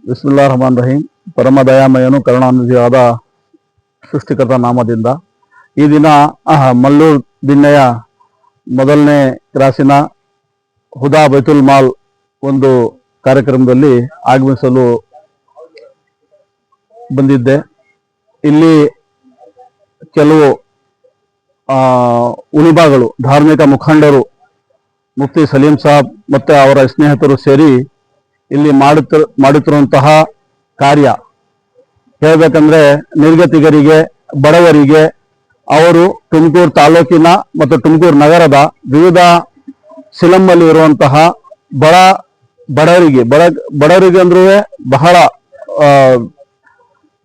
ಬಿಸ್ಮಿಲ್ಲಾ ರಹಮಾನ್ ರಹೀಂ. ಪರಮ ದಯಾಮಯನು ಕರುಣಾನಿಧಿಯಾದ ಸೃಷ್ಟಿಕರ್ತ ನಾಮದಿಂದ ಈ ದಿನ ಮಲ್ಲೂರು ದಿಣ್ಣೆಯ ಮೊದಲನೇ ಕ್ರಾಸಿನ ಹುದಾ ಬೈತುಲ್ ಮಾಲ್ ಒಂದು ಕಾರ್ಯಕ್ರಮದಲ್ಲಿ ಆಗಮಿಸಲು ಬಂದಿದ್ದೆ. ಇಲ್ಲಿ ಕೆಲವು ಉಳಿಬಾಗಳು ಧಾರ್ಮಿಕ ಮುಖಂಡರು ಮುಫ್ತಿ ಸಲೀಂ ಸಾಬ್ ಮತ್ತು ಅವರ ಸ್ನೇಹಿತರು ಸೇರಿ ಇಲ್ಲಿ ಮಾಡುತ್ತಿರುವಂತಹ ಕಾರ್ಯ ಹೇಳಬೇಕಂದ್ರೆ ನಿರ್ಗತಿಕರಿಗೆ, ಬಡವರಿಗೆ, ಅವರು ತುಮಕೂರು ತಾಲೂಕಿನ ಮತ್ತು ತುಮಕೂರು ನಗರದ ವಿವಿಧ ಸಿಲಂನಲ್ಲಿ ಇರುವಂತಹ ಬಡವರಿಗೆ ಅಂದ್ರೂ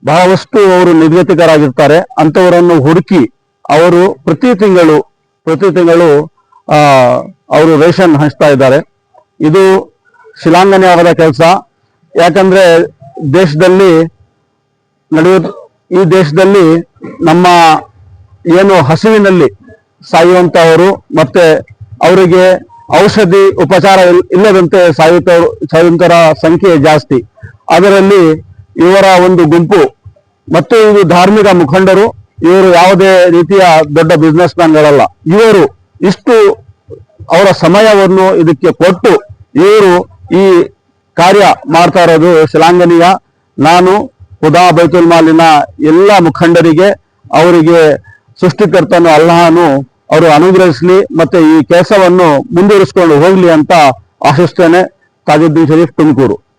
ಬಹಳಷ್ಟು ಅವರು ನಿರ್ಗತಿಕರಾಗಿರ್ತಾರೆ. ಅಂಥವರನ್ನು ಹುಡುಕಿ ಅವರು ಪ್ರತಿ ತಿಂಗಳು ಅವರು ರೇಷನ್ ಹಂಚ್ತಾ ಇದ್ದಾರೆ. ಇದು ಶ್ಲಾಘನೀಯವಾದ ಕೆಲಸ. ಯಾಕಂದ್ರೆ ಈ ದೇಶದಲ್ಲಿ ನಮ್ಮ ಏನು ಹಸಿವಿನಲ್ಲಿ ಸಾಯುವಂತವರು ಮತ್ತೆ ಅವರಿಗೆ ಔಷಧಿ ಉಪಚಾರ ಇಲ್ಲದಂತೆ ಸಾಯುವಂತರ ಸಂಖ್ಯೆ ಜಾಸ್ತಿ. ಅದರಲ್ಲಿ ಇವರ ಒಂದು ಗುಂಪು ಮತ್ತು ಇದು ಧಾರ್ಮಿಕ ಮುಖಂಡರು, ಇವರು ಯಾವುದೇ ರೀತಿಯ ದೊಡ್ಡ ಬಿಸ್ನೆಸ್ ಮ್ಯಾನ್ಗಳಲ್ಲ. ಇವರು ಇಷ್ಟು ಅವರ ಸಮಯವನ್ನು ಇದಕ್ಕೆ ಕೊಟ್ಟು ಇವರು ಈ ಕಾರ್ಯ ಮಾಡ್ತಾ ಇರೋದು ಶ್ಲಾಘನೀಯ. ನಾನು ಹುದಾ ಬೈತುಲ್ ಮಾಲಿನ ಎಲ್ಲ ಮುಖಂಡರಿಗೆ, ಅವರಿಗೆ ಸೃಷ್ಟಿಕರ್ತನು ಅಲ್ಲಾಹನು ಅವರು ಅನುಗ್ರಹಿಸಲಿ ಮತ್ತೆ ಈ ಕೆಲಸವನ್ನು ಮುಂದುವರಿಸಿಕೊಂಡು ಹೋಗ್ಲಿ ಅಂತ ಆಶಿಸ್ತೇನೆ. ತಾಜುದ್ದೀನ್ ಶರೀಫ್, ತುಮಕೂರು.